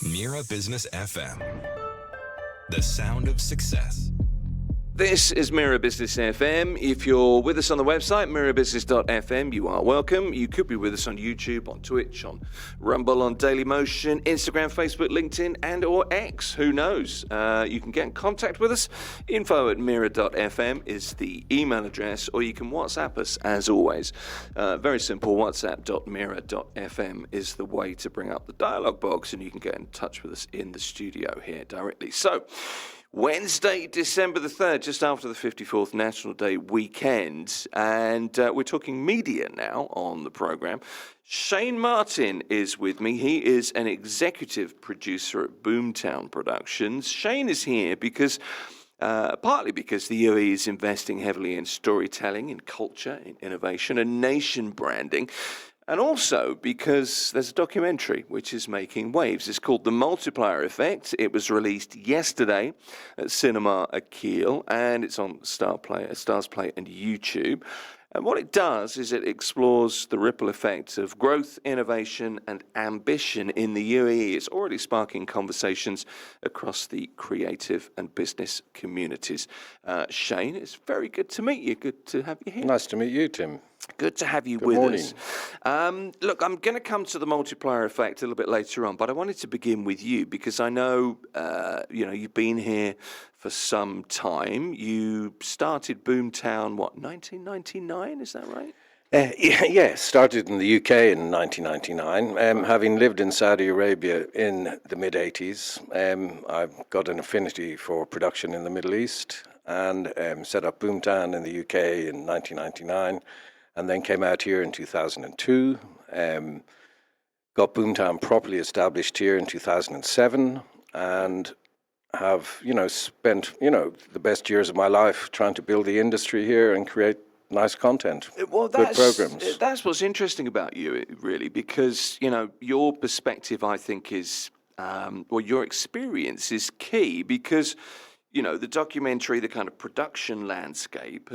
Mira Business FM, the sound of success. This is Mira Business FM. If you're with us on the website, mirabusiness.fm, you are welcome. You could be with us on YouTube, on Twitch, on Rumble, on Dailymotion, Instagram, Facebook, LinkedIn, and or X. Who knows? You can get in contact with us. info@mira.fm is the email address, or you can WhatsApp us as always. Very simple, whatsapp.mira.fm is the way to bring up the dialogue box, and you can get in touch with us in the studio here directly. So, Wednesday, December the 3rd, just after the 54th National Day weekend, and we're talking media now on the programme. Shane Martin is with me. He is an executive producer at Boomtown Productions. Shane is here because, partly because the UAE is investing heavily in storytelling, in culture, in innovation, and nation branding. And also because there's a documentary which is making waves. It's called The Multiplier Effect. It was released yesterday at Cinema Akil, and it's on Stars Play and YouTube. And what it does is it explores the ripple effects of growth, innovation, and ambition in the UAE. It's already sparking conversations across the creative and business communities. Shane, it's very good to meet you. Good to have you here. Nice to meet you, Tim. Good to have you Good with morning. us. Look, I'm going to come to the multiplier effect a little bit later on, but I wanted to begin with you because I know, you've been here for some time. You started Boomtown, 1999? Is that right? Yeah, started in the UK in 1999. Having lived in Saudi Arabia in the mid-80s, I've got an affinity for production in the Middle East and set up Boomtown in the UK in 1999. And then came out here in 2002, got Boomtown properly established here in 2007, and have, spent, the best years of my life trying to build the industry here and create nice content, good programs. That's what's interesting about you, really, because, your perspective, I think, is, your experience is key because, the documentary, the kind of production landscape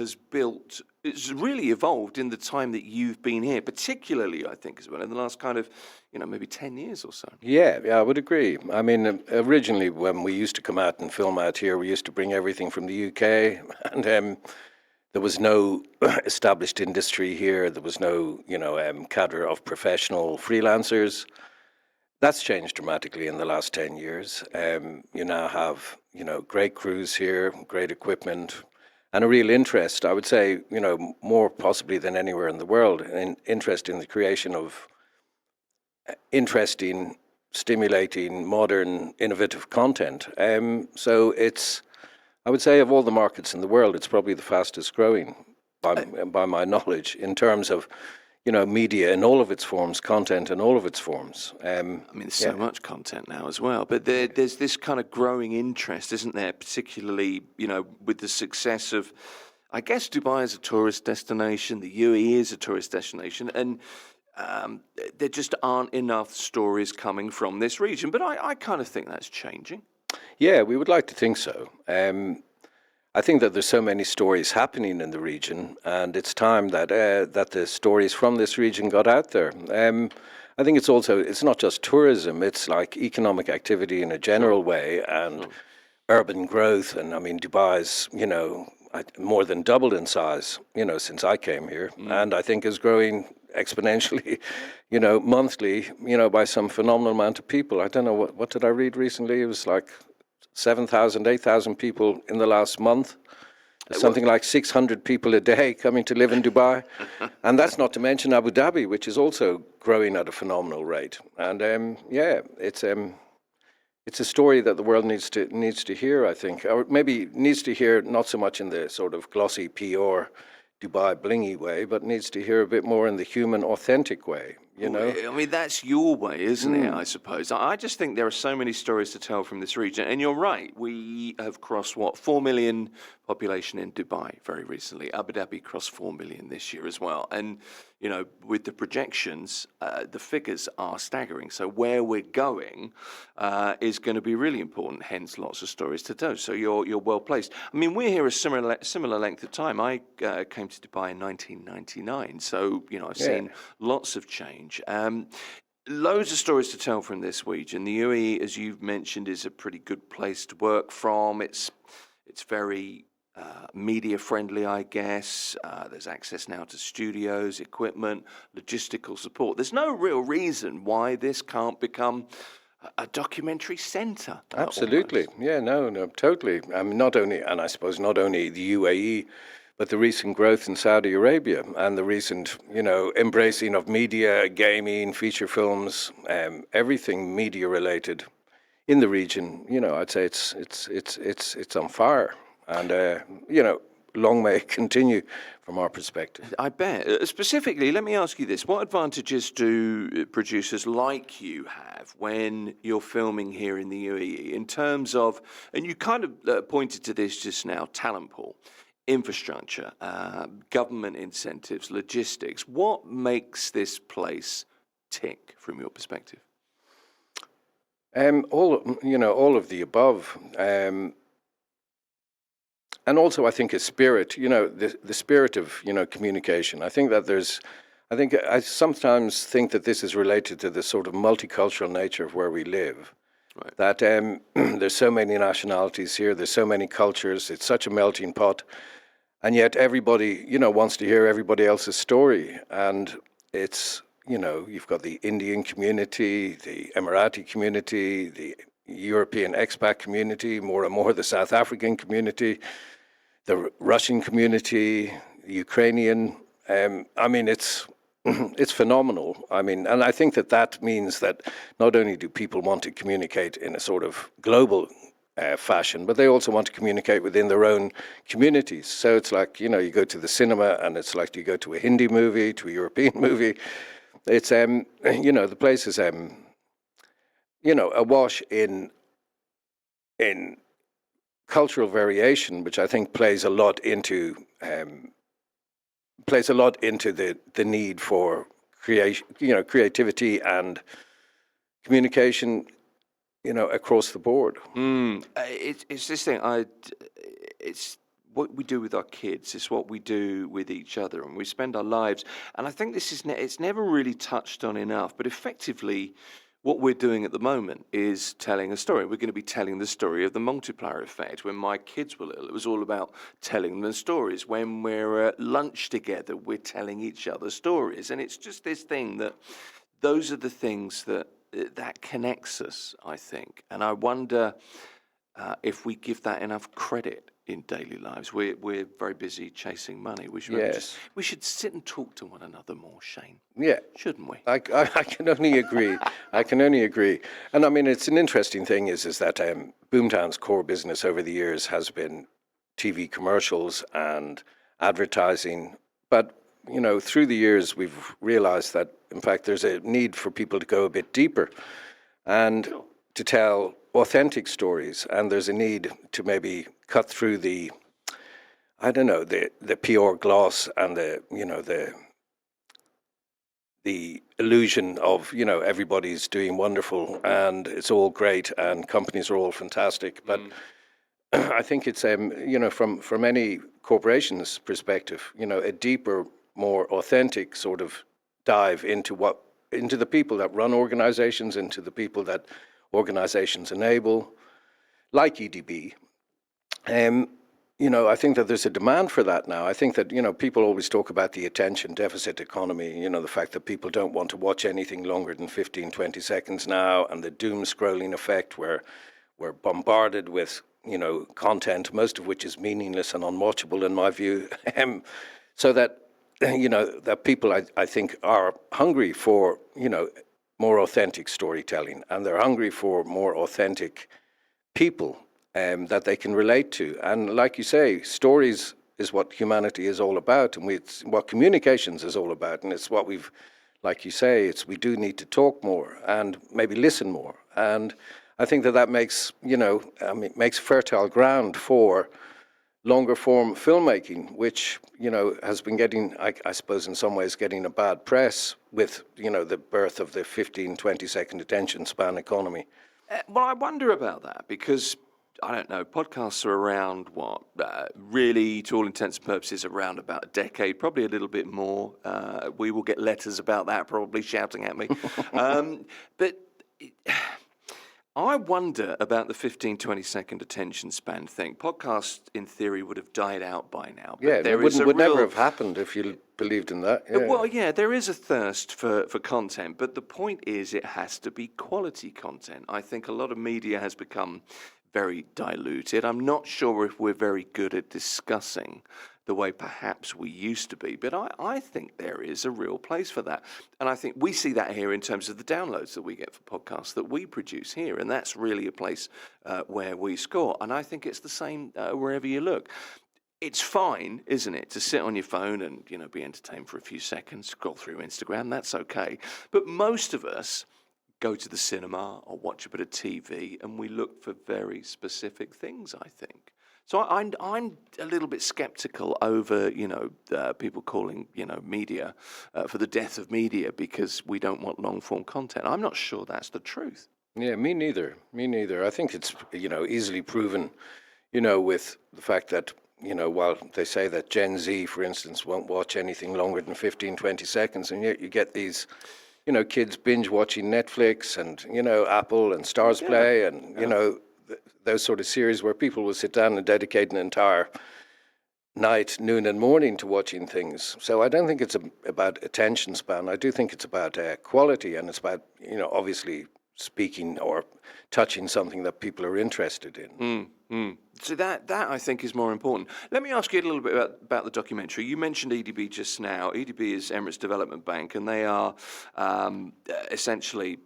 it's really evolved in the time that you've been here, particularly, I think, as well, in the last kind of, maybe 10 years or so. Yeah, I would agree. I mean, originally when we used to come out and film out here, we used to bring everything from the UK, and there was no established industry here. There was no, cadre of professional freelancers. That's changed dramatically in the last 10 years. You now have, great crews here, great equipment, and a real interest, I would say, more possibly than anywhere in the world, an interest in the creation of interesting, stimulating, modern, innovative content. So it's, I would say, of all the markets in the world, it's probably the fastest growing by my knowledge in terms of, media in all of its forms, content in all of its forms. There's so much content now as well, but there's this kind of growing interest, isn't there? Particularly, with the success of, I guess, Dubai is a tourist destination, the UAE is a tourist destination, and there just aren't enough stories coming from this region. But I kind of think that's changing. Yeah, we would like to think so. I think that there's so many stories happening in the region, and it's time that that the stories from this region got out there. I think it's not just tourism, it's like economic activity in a general way, and urban growth. And I mean, Dubai's, more than doubled in size, since I came here, and I think is growing exponentially, monthly, by some phenomenal amount of people. I don't know, what did I read recently? It was like 7,000, 8,000 people in the last month. Something like 600 people a day coming to live in Dubai. And that's not to mention Abu Dhabi, which is also growing at a phenomenal rate. And it's a story that the world needs to hear, I think. Or maybe needs to hear not so much in the sort of glossy PR Dubai blingy way, but needs to hear a bit more in the human, authentic way. I mean, that's your way, isn't it, I suppose? I just think there are so many stories to tell from this region. And you're right, we have crossed, 4 million population in Dubai very recently. Abu Dhabi crossed 4 million this year as well. And, with the projections, the figures are staggering. So where we're going is going to be really important, hence lots of stories to tell. So you're well placed. I mean, we're here a similar length of time. I came to Dubai in 1999. So, I've seen lots of change. Loads of stories to tell from this region. The UAE, as you've mentioned, is a pretty good place to work from. It's very media friendly, I guess. There's access now to studios, equipment, logistical support. There's no real reason why this can't become a documentary centre. Absolutely. Yeah, no, totally. I mean, not only, and I suppose not only the UAE, but the recent growth in Saudi Arabia and the recent, embracing of media, gaming, feature films, everything media related in the region. I'd say it's on fire, and long may it continue from our perspective. I bet. Specifically, let me ask you this. What advantages do producers like you have when you're filming here in the UAE in terms of, and you kind of pointed to this just now, talent pool, infrastructure, government incentives, logistics. What makes this place tick from your perspective? All of the above. And also, I think a spirit, the spirit of, communication. I sometimes think that this is related to the sort of multicultural nature of where we live. Right. That there's so many nationalities here, there's so many cultures, it's such a melting pot. And yet everybody, wants to hear everybody else's story. And it's, you've got the Indian community, the Emirati community, the European expat community, more and more the South African community, the Russian community, the Ukrainian. It's phenomenal. And I think that means that not only do people want to communicate in a sort of global fashion, but they also want to communicate within their own communities. So it's like, you go to the cinema and it's like you go to a Hindi movie, to a European movie. It's, the place is, awash in cultural variation, which I think plays a lot into the need for creativity and communication, across the board. It's this thing. It's what we do with our kids. It's what we do with each other, and we spend our lives. And I think this is it's never really touched on enough. But effectively, what we're doing at the moment is telling a story. We're going to be telling the story of the Multiplier Effect. When my kids were little, it was all about telling them stories. When we're at lunch together, we're telling each other stories. And it's just this thing that those are the things that connects us, I think. And I wonder if we give that enough credit in daily lives. We're very busy chasing money. We should sit and talk to one another more, Shane. Yeah, shouldn't we? I can only agree. I can only agree. And I mean, it's an interesting thing is that Boomtown's core business over the years has been TV commercials and advertising. But through the years, we've realized that in fact there's a need for people to go a bit deeper and to tell authentic stories, and there's a need to maybe cut through the PR gloss and the illusion of everybody's doing wonderful and it's all great and companies are all fantastic. But I think it's from any corporation's perspective, a deeper, more authentic sort of dive into the people that run organizations, into the people that organizations enable, like EDB. I think that there's a demand for that now. I think that, people always talk about the attention deficit economy, the fact that people don't want to watch anything longer than 15, 20 seconds now, and the doom scrolling effect where we're bombarded with, content, most of which is meaningless and unwatchable in my view. So that, that people, I think, are hungry for, more authentic storytelling, and they're hungry for more authentic people that they can relate to. And like you say, stories is what humanity is all about, and it's what communications is all about. And it's what like you say, we do need to talk more and maybe listen more. And I think that makes, makes fertile ground for longer form filmmaking, which, has been getting, I suppose in some ways, getting a bad press with, the birth of the 15, 20 second attention span economy. Well, I wonder about that because I don't know, podcasts are around what? Really, to all intents and purposes, around about a decade, probably a little bit more. We will get letters about that, probably shouting at me. But I wonder about the 15, 20-second attention span thing. Podcasts, in theory, would have died out by now. But Yeah, there it is a would never real- have happened if you believed in that. Yeah. Well, yeah, there is a thirst for content, but the point is it has to be quality content. I think a lot of media has become very diluted. I'm not sure if we're very good at discussing the way perhaps we used to be, but I think there is a real place for that. And I think we see that here in terms of the downloads that we get for podcasts that we produce here, and that's really a place where we score. And I think it's the same wherever you look. It's fine, isn't it, to sit on your phone and, you know, be entertained for a few seconds, scroll through Instagram, that's okay. But most of us go to the cinema or watch a bit of TV and we look for very specific things, I think. So I'm a little bit skeptical over, you know, people calling, you know, media for the death of media because we don't want long-form content. I'm not sure that's the truth. Yeah, me neither. Me neither. I think it's, you know, easily proven, you know, with the fact that, you know, while they say that Gen Z, for instance, won't watch anything longer than 15, 20 seconds, and yet you get these, you know, kids binge watching Netflix and, you know, Apple and Stars Play and, you know, those sort of series where people will sit down and dedicate an entire night, noon and morning to watching things. So I don't think it's about attention span. I do think it's about quality, and it's about, you know, obviously speaking or touching something that people are interested in. So that I think is more important. Let me ask you a little bit about the documentary. You mentioned EDB just now. EDB is Emirates Development Bank, and they are essentially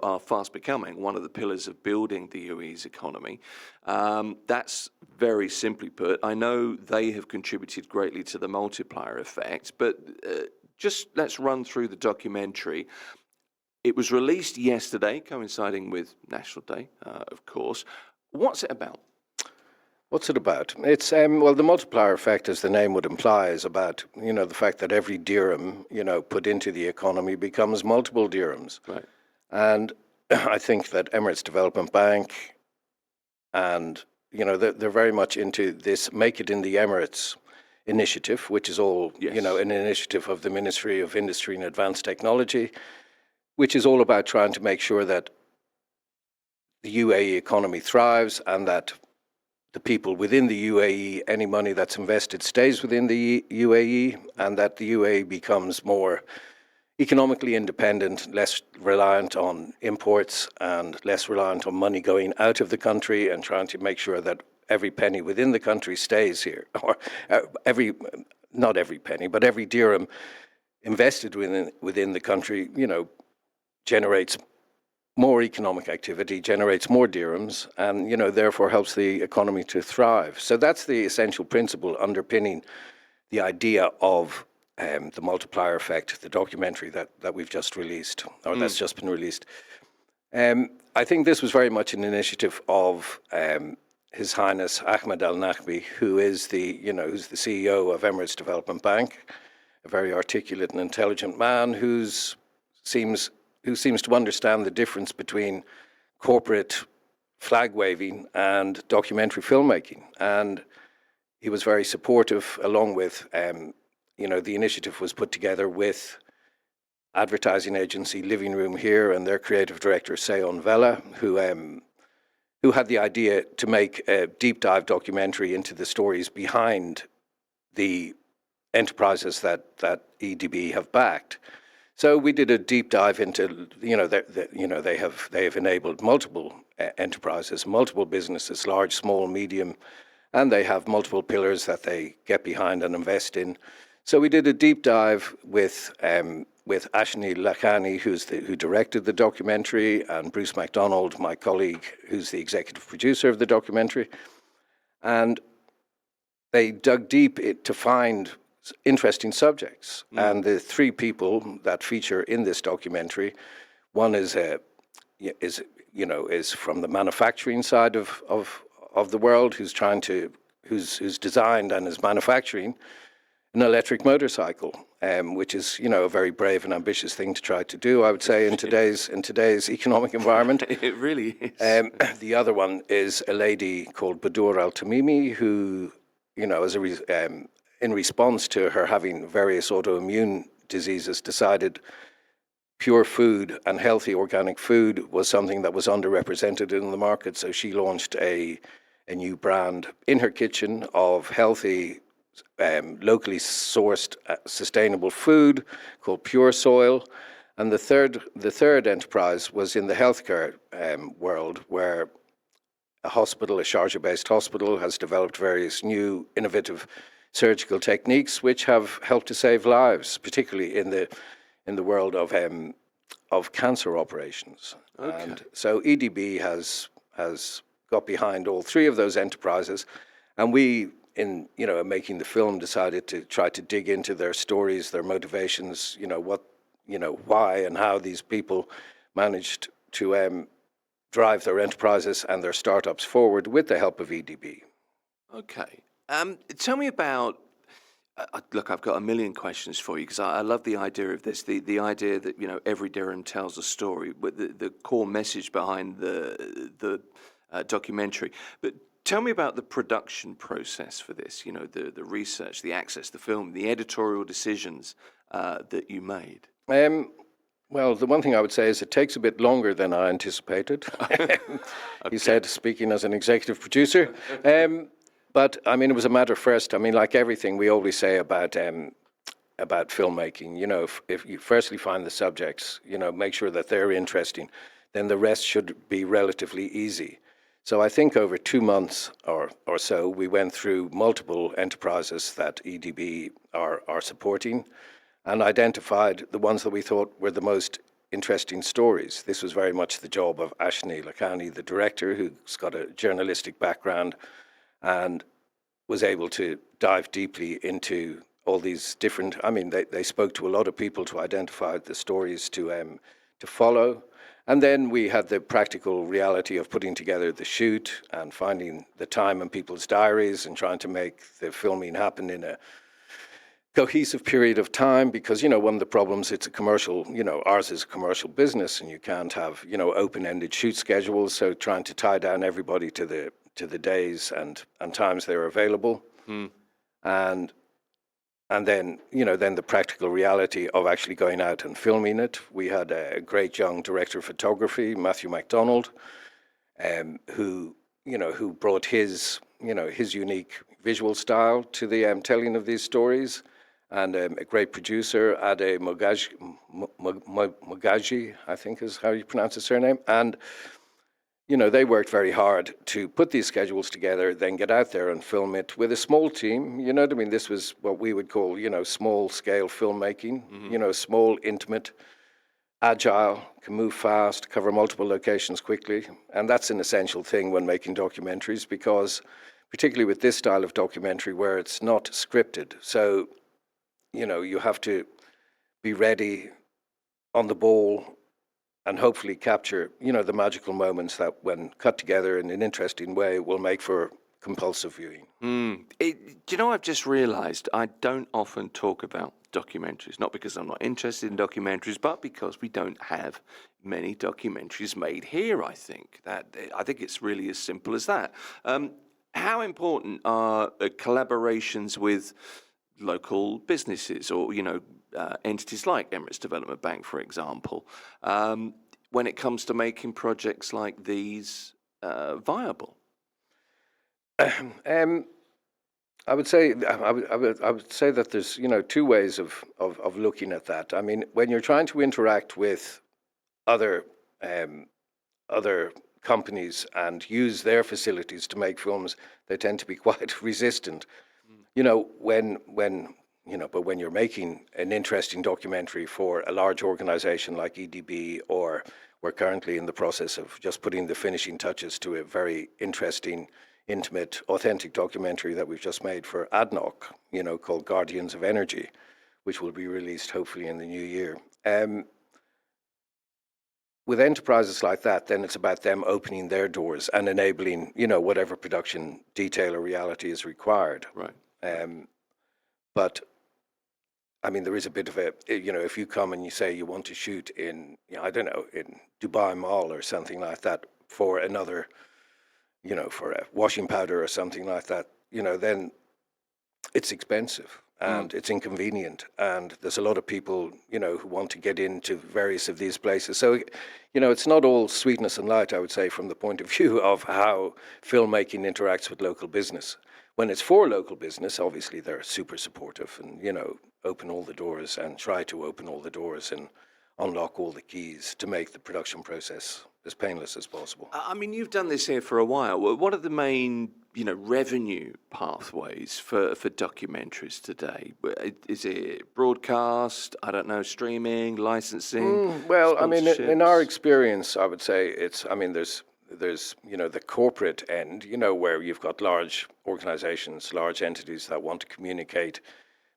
are fast becoming one of the pillars of building the UAE's economy. That's very simply put. I know they have contributed greatly to the multiplier effect, but just let's run through the documentary. It was released yesterday, coinciding with National Day, of course. What's it about? What's it about? It's well, the multiplier effect, as the name would imply, is about, you know, the fact that every dirham, you know, put into the economy becomes multiple dirhams. Right. And I think that Emirates Development Bank and, you know, they're very much into this Make It in the Emirates initiative, which is all, you know, an initiative of the Ministry of Industry and Advanced Technology, which is all about trying to make sure that the UAE economy thrives and that the people within the UAE, any money that's invested stays within the UAE, and that the UAE becomes more economically independent, less reliant on imports and less reliant on money going out of the country, and trying to make sure that every penny within the country stays here, or not every penny, but every dirham invested within the country, you know, generates more economic activity, generates more dirhams, and, you know, therefore helps the economy to thrive. So that's the essential principle underpinning the idea of the multiplier effect, the documentary that we've just released, or that's just been released. I think this was very much an initiative of His Highness Ahmed Al Nahbi, who is who's the CEO of Emirates Development Bank, a very articulate and intelligent man who seems to understand the difference between corporate flag waving and documentary filmmaking. And he was very supportive, along with, the initiative was put together with advertising agency Living Room here and their creative director, Seyon Vela, who had the idea to make a deep dive documentary into the stories behind the enterprises that EDB have backed. So we did a deep dive into, they have enabled multiple enterprises, multiple businesses, large, small, medium, and they have multiple pillars that they get behind and invest in. So we did a deep dive with Ashni Lakhani, who directed the documentary, and Bruce MacDonald, my colleague, who's the executive producer of the documentary. And they dug deep to find interesting subjects. And the three people that feature in this documentary, one is from the manufacturing side of the world, who's designed and is manufacturing an electric motorcycle. which is, a very brave and ambitious thing to try to do, I would say, in today's economic environment. It really is. The other one is a lady called Badour Al-Tamimi, who, in response to her having various autoimmune diseases, decided pure food and healthy organic food was something that was underrepresented in the market. So she launched a new brand in her kitchen of healthy, locally sourced, sustainable food called Pure Soil. And the third enterprise was in the healthcare world, where a hospital, a Sharjah-based hospital, has developed various new innovative surgical techniques which have helped to save lives, particularly in the world of cancer operations. Okay. And so EDB has got behind all three of those enterprises, and we, in making the film, decided to try to dig into their stories, their motivations, why and how these people managed to drive their enterprises and their startups forward with the help of EDB. Okay. Tell me about. Look, I've got a million questions for you because I love the idea of this. The idea that every dirham tells a story, but the core message behind the documentary. But tell me about the production process for this. The research, the access, the film, the editorial decisions that you made. Well, the one thing I would say is it takes a bit longer than I anticipated. He said, speaking as an executive producer. But I mean, it was a matter first. I mean, like everything we always say about filmmaking, if you firstly find the subjects, make sure that they're interesting, then the rest should be relatively easy. So I think over 2 months or so, we went through multiple enterprises that EDB are supporting, and identified the ones that we thought were the most interesting stories. This was very much the job of Ashni Lakhani, the director, who's got a journalistic background and was able to dive deeply into all these different. I mean, they spoke to a lot of people to identify the stories to follow. And then we had the practical reality of putting together the shoot and finding the time in people's diaries and trying to make the filming happen in a cohesive period of time, because one of the problems, it's a commercial, ours is a commercial business, and you can't have open-ended shoot schedules. So trying to tie down everybody to the days and times they're available, and then then the practical reality of actually going out and filming it. We had a great young director of photography, Matthew MacDonald, who brought his unique visual style to the telling of these stories. And a great producer, Ade Mogaji, I think is how you pronounce his surname. And, they worked very hard to put these schedules together, then get out there and film it with a small team. You know what I mean? This was what we would call, small-scale filmmaking, small, intimate, agile, can move fast, cover multiple locations quickly. And that's an essential thing when making documentaries, because particularly with this style of documentary where it's not scripted. So you have to be ready, on the ball, and hopefully capture, the magical moments that, when cut together in an interesting way, will make for compulsive viewing. Do you know, I've just realised I don't often talk about documentaries, not because I'm not interested in documentaries, but because we don't have many documentaries made here, I think. I think it's really as simple as that. How important are collaborations with local businesses or, entities like Emirates Development Bank, for example, when it comes to making projects like these viable? I would say that there's two ways of looking at that. I mean, when you're trying to interact with other companies and use their facilities to make films, they tend to be quite resistant. But when you're making an interesting documentary for a large organization like EDB, or we're currently in the process of just putting the finishing touches to a very interesting, intimate, authentic documentary that we've just made for ADNOC, called Guardians of Energy, which will be released hopefully in the new year. With enterprises like that, then it's about them opening their doors and enabling, whatever production detail or reality is required. Right. But I mean, there is a bit of a, if you come and you say you want to shoot in, I don't know, in Dubai Mall or something like that for another, for a washing powder or something like that, then it's expensive and it's inconvenient. And there's a lot of people, who want to get into various of these places. So, it's not all sweetness and light, I would say, from the point of view of how filmmaking interacts with local business. When it's for local business, obviously they're super supportive and, open all the doors and try to open all the doors and unlock all the keys to make the production process as painless as possible. I mean, you've done this here for a while. What are the main, revenue pathways for documentaries today? Is it broadcast? I don't know, streaming, licensing? Well, I mean, in our sponsorships? experience, I would say there's the corporate end, where you've got large organizations, large entities that want to communicate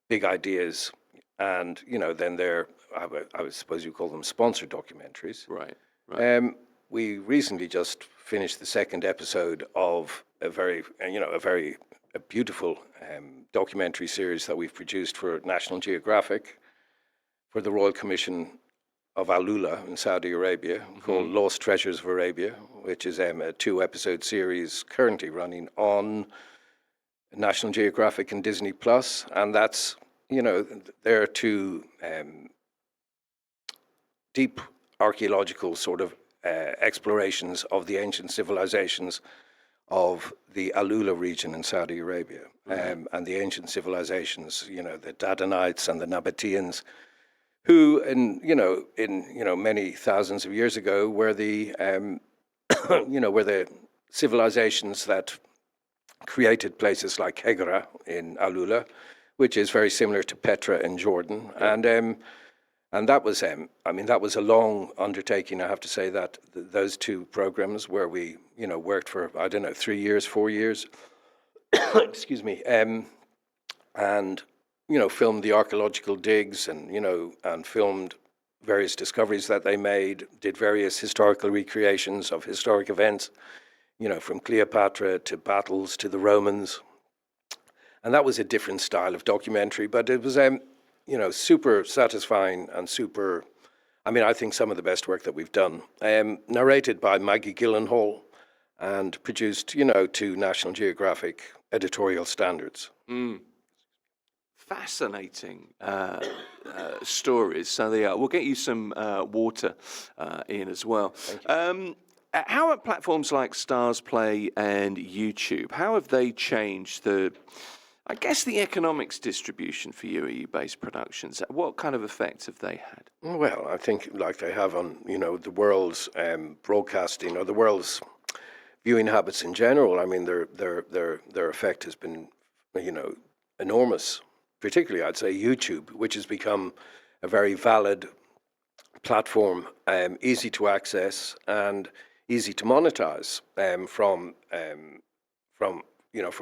big ideas, and then I would suppose you call them sponsored documentaries. Right, right. We recently just finished the second episode of a very beautiful documentary series that we've produced for National Geographic for the Royal Commission of Alula in Saudi Arabia, called Lost Treasures of Arabia, which is a 2-episode series currently running on National Geographic and Disney Plus, and that's there are two deep archaeological sort of explorations of the ancient civilizations of the Alula region in Saudi Arabia, and the ancient civilizations, the Dadanites and the Nabateans, who in many thousands of years ago were the were the civilizations that created places like Hegra in Alula, which is very similar to Petra in Jordan, and that was that was a long undertaking. I have to say that those two programs where we worked for 3 years, 4 years, excuse me, and filmed the archaeological digs and filmed various discoveries that they made, did various historical recreations of historic events, from Cleopatra to battles to the Romans. And that was a different style of documentary, but it was, super satisfying and super, I think some of the best work that we've done. Narrated by Maggie Gyllenhaal and produced, to National Geographic editorial standards. Fascinating stories. So they are. We'll get you some water in as well. How are platforms like Stars Play and YouTube, how have they changed the economics distribution for UAE-based productions? What kind of effect have they had? Well, I think like they have on, the world's broadcasting or the world's viewing habits in general. I mean, their effect has been, enormous. Particularly, I'd say YouTube, which has become a very valid platform, easy to access and easy to monetize from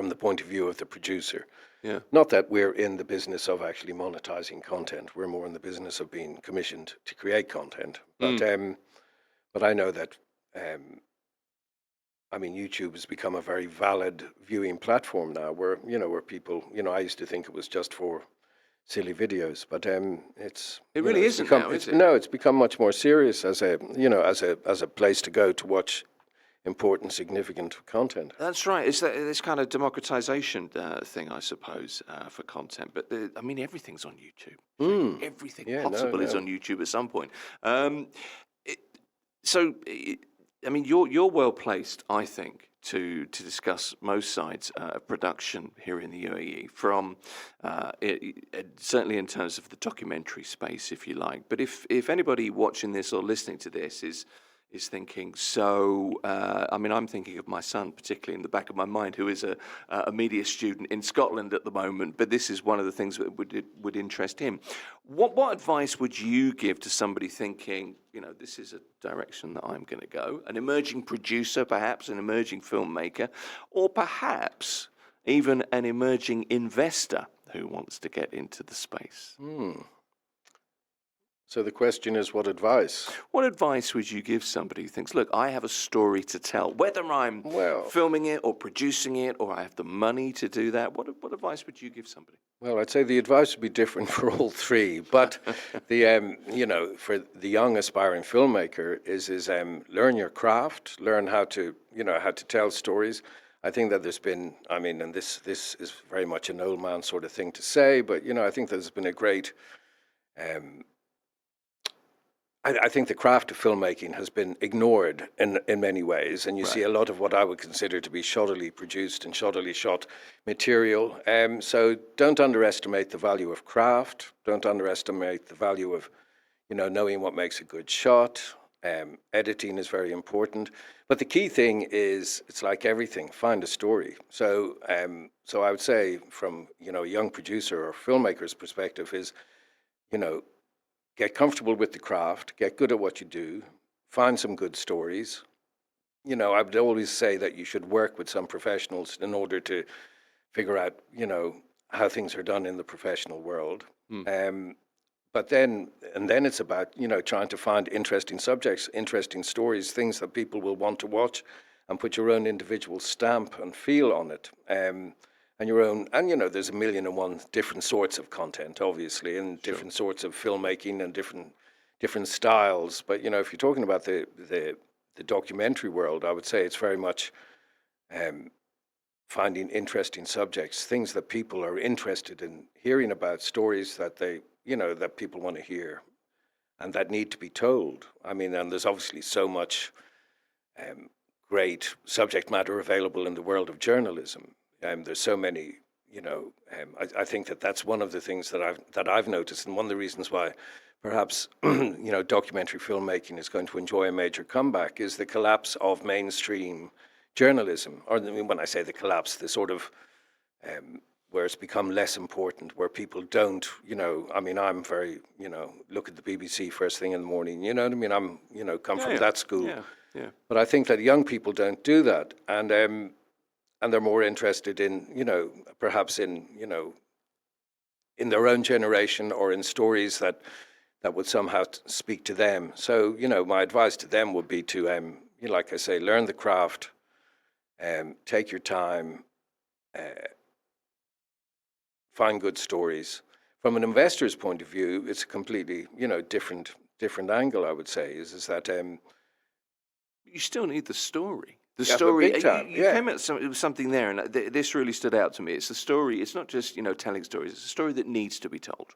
the point of view of the producer. Yeah. Not that we're in the business of actually monetizing content. We're more in the business of being commissioned to create content. But I know that YouTube has become a very valid viewing platform now, where people, I used to think it was just for silly videos, but it really isn't now, is it? No, it's become much more serious as a place to go to watch important, significant content. That's right. It's this kind of democratization thing, I suppose, for content. But everything's on YouTube. Everything possible is on YouTube at some point. You're well placed, I think, to discuss most sides of production here in the UAE, from certainly in terms of the documentary space, if you like. But if anybody watching this or listening to this is thinking, I'm thinking of my son, particularly in the back of my mind, who is a media student in Scotland at the moment, but this is one of the things that would interest him. What advice would you give to somebody thinking, this is a direction that I'm going to go? An emerging producer, perhaps, an emerging filmmaker, or perhaps even an emerging investor who wants to get into the space? So the question is, what advice? What advice would you give somebody who thinks, look, I have a story to tell, whether I'm Well, filming it or producing it or I have the money to do that? What advice would you give somebody? well, I'd say the advice would be different for all three, but for the young aspiring filmmaker is learn your craft, learn how to, how to tell stories. I think that there's been, and this is very much an old man sort of thing to say, but I think there's been a great um, I think the craft of filmmaking has been ignored in many ways, and you see a lot of what I would consider to be shoddily produced and shoddily shot material. So don't underestimate the value of craft. Don't underestimate the value of, knowing what makes a good shot. Editing is very important, but the key thing is it's like everything: find a story. So, so I would say, from a young producer or filmmaker's perspective, is you know get comfortable with the craft, get good at what you do, find some good stories. I would always say that you should work with some professionals in order to figure out, how things are done in the professional world. Um, but then it's about, trying to find interesting subjects, interesting stories, things that people will want to watch, and put your own individual stamp and feel on it. And your own, and there's a million and one different sorts of content, obviously, and different sorts of filmmaking and different styles. But if you're talking about the documentary world, I would say it's very much finding interesting subjects, things that people are interested in hearing about, stories that that people want to hear and that need to be told. And there's obviously so much great subject matter available in the world of journalism. There's so many, I think that that's one of the things that I've noticed, and one of the reasons why perhaps documentary filmmaking is going to enjoy a major comeback is the collapse of mainstream journalism. Or when I say the collapse, the sort of where it's become less important, where people don't, I'm very, look at the BBC first thing in the morning. You know what I mean? I'm, come from that school. Yeah. But I think that young people don't do that, and they're more interested in, perhaps in, in their own generation or in stories that would somehow speak to them. So, my advice to them would be to, like I say, learn the craft, take your time, find good stories. From an investor's point of view, it's a completely, different angle. I would say is that You still need the story. The Yeah, but story. big time, You yeah. came at something there, and this really stood out to me. It's the story. It's not just telling stories. It's a story that needs to be told.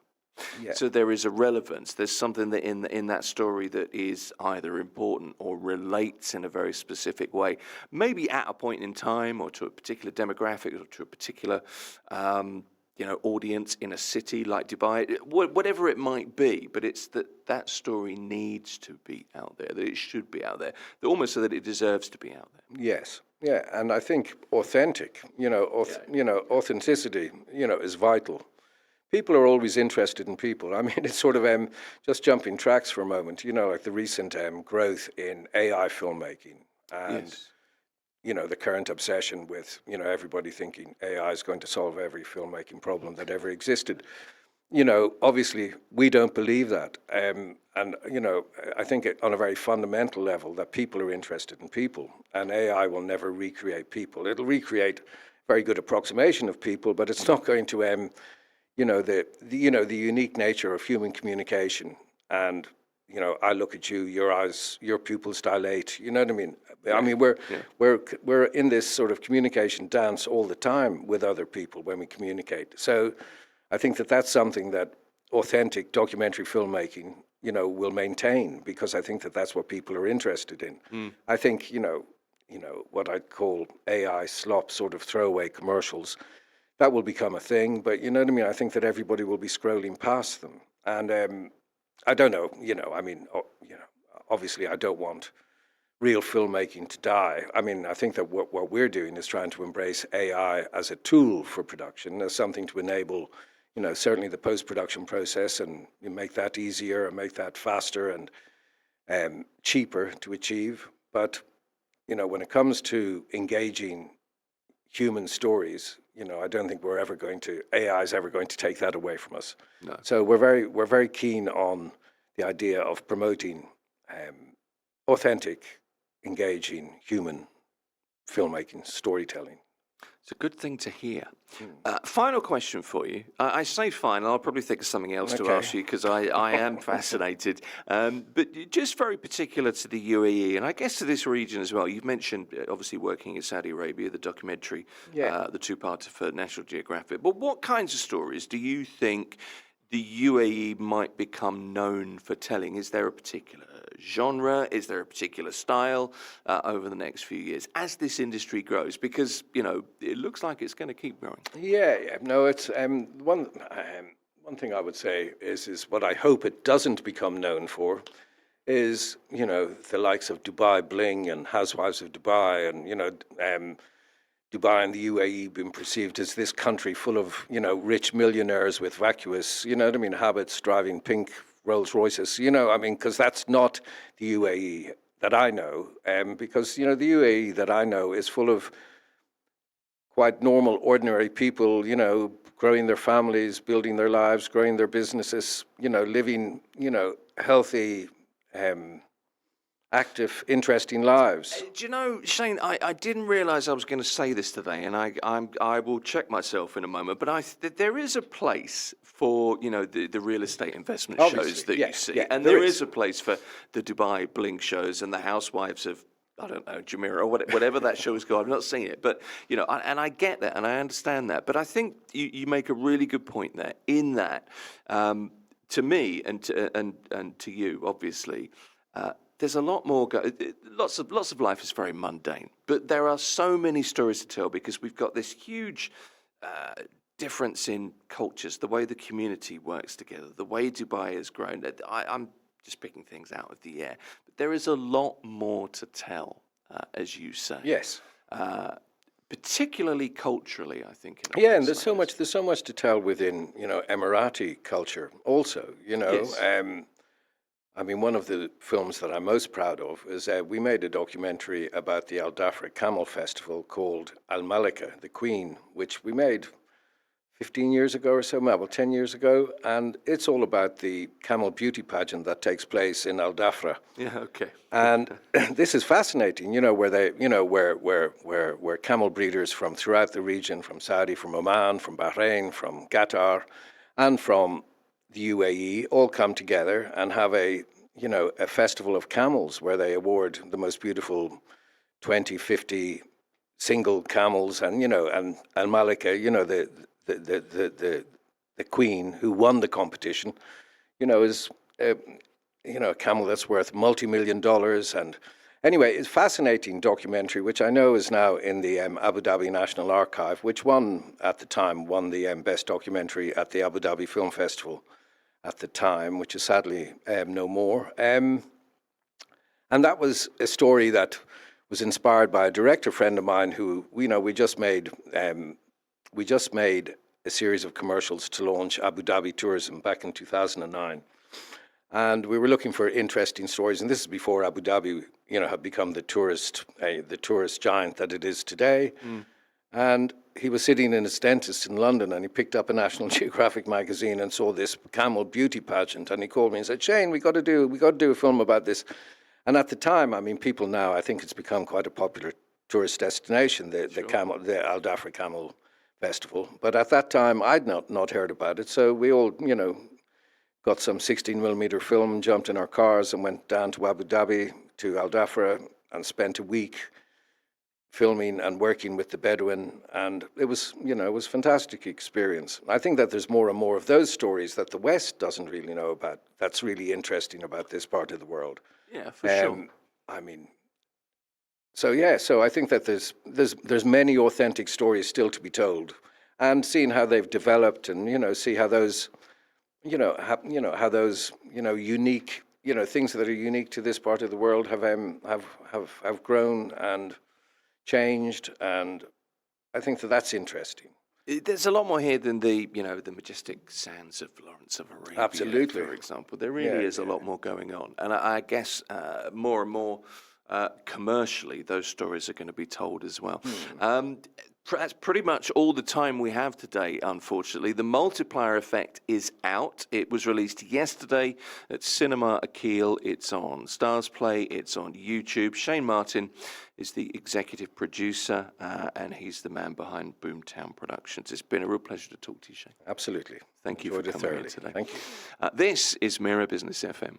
yeah. So there is a relevance. There's something that in that story that is either important or relates in a very specific way, maybe at a point in time or to a particular demographic or to a particular audience in a city like Dubai, whatever it might be. But it's that story needs to be out there. That it should be out there. Almost so that it deserves to be out there. Yes, yeah, and I think authentic, authenticity, is vital. People are always interested in people. It's sort of just jumping tracks for a moment. Like the recent growth in AI filmmaking, and Yes. the current obsession with everybody thinking AI is going to solve every filmmaking problem that ever existed. Obviously we don't believe that, and I think on a very fundamental level that people are interested in people, and AI will never recreate people. It'll recreate very good approximation of people, but it's not going to the unique nature of human communication. And I look at you, your eyes, your pupils dilate. You know what I mean? We're in this sort of communication dance all the time with other people when we communicate. So I think that that's something that authentic documentary filmmaking, will maintain, because I think that that's what people are interested in. I think what I'd call AI slop sort of throwaway commercials, that will become a thing. But you know what I mean? I think that everybody will be scrolling past them, and I don't know. Obviously, I don't want real filmmaking to die. I think that what we're doing is trying to embrace AI as a tool for production, as something to enable, certainly the post-production process, and you make that easier and make that faster and cheaper to achieve. But when it comes to engaging human stories, I don't think AI is ever going to take that away from us. No. So we're very keen on the idea of promoting authentic, engaging, human filmmaking, storytelling. It's a good thing to hear. Final question for you. I say final, I'll probably think of something else to Okay. ask you because I am fascinated. But just very particular to the UAE, and I guess to this region as well. You've mentioned, obviously, working in Saudi Arabia, the documentary, the two-parter for National Geographic. But what kinds of stories do you think the UAE might become known for telling? Is there a particular genre? Is there a particular style over the next few years as this industry grows? Because, it looks like it's going to keep growing. Yeah. No, it's one thing I would say is what I hope it doesn't become known for is, the likes of Dubai Bling and Housewives of Dubai and, Dubai and the UAE being perceived as this country full of, rich millionaires with vacuous, habits, driving pink Rolls Royces, because that's not the UAE that I know. Because, the UAE that I know is full of quite normal, ordinary people, growing their families, building their lives, growing their businesses, living, healthy, active, interesting lives. Do you know, Shane, I didn't realise I was going to say this today, and I will check myself in a moment, but there is a place for, the real estate investment shows that you see. And there is a place for the Dubai Bling shows and the Housewives of, I don't know, Mira, or whatever that show is called. I've not seen it, but, and I get that and I understand that. But I think you make a really good point there in that, to me and to you, obviously, there's a lot more. Lots of life is very mundane, but there are so many stories to tell because we've got this huge difference in cultures, the way the community works together, the way Dubai has grown. I'm just picking things out of the air, but there is a lot more to tell, as you say. Yes. Particularly culturally, I think. And there's so much to tell within, Emirati culture also. Yes. One of the films that I'm most proud of is we made a documentary about the Al Dhafra Camel Festival called Al Malika, the Queen, which we made 15 years ago or so, well, 10 years ago, and it's all about the camel beauty pageant that takes place in Al Dhafra. Yeah, okay. And this is fascinating, where they, where camel breeders from throughout the region, from Saudi, from Oman, from Bahrain, from Qatar, and from the UAE all come together and have a festival of camels where they award the most beautiful 20, 50 single camels, and and Al Malika, the queen who won the competition, is a camel that's worth multi-million dollars. And anyway, it's a fascinating documentary, which I know is now in the Abu Dhabi National Archive, which at the time won the best documentary at the Abu Dhabi Film Festival at the time, which is sadly no more. And that was a story that was inspired by a director friend of mine who, we just made a series of commercials to launch Abu Dhabi tourism back in 2009. And we were looking for interesting stories, and this is before Abu Dhabi, had become the tourist giant that it is today. And he was sitting in his dentist in London, and he picked up a National Geographic magazine and saw this camel beauty pageant, and he called me and said, "Shane, we got to do a film about this." And at the time, people now, I think it's become quite a popular tourist destination, the Al Dhafra Camel Festival. But at that time, I'd not heard about it, so we all, got some 16mm film, jumped in our cars and went down to Abu Dhabi, to Al Dhafra, and spent a week filming and working with the Bedouin, and it was a fantastic experience. I think that there's more and more of those stories that the West doesn't really know about. That's really interesting about this part of the world. Yeah, for sure. So I think that there's many authentic stories still to be told, and seeing how they've developed, and see how those, how those unique things that are unique to this part of the world have grown and changed, and I think that's interesting. There's a lot more here than the majestic sands of Lawrence of Arabia, Absolutely. for example. There really is a lot more going on, and I guess more and more commercially, those stories are going to be told as well. That's pretty much all the time we have today, unfortunately. The Multiplier Effect is out. It was released yesterday at Cinema Akil. It's on Stars Play. It's on YouTube. Shane Martin is the executive producer, and he's the man behind Boomtown Productions. It's been a real pleasure to talk to you, Shane. Absolutely. Thank you for coming in today. Thank you. This is Mira Business FM.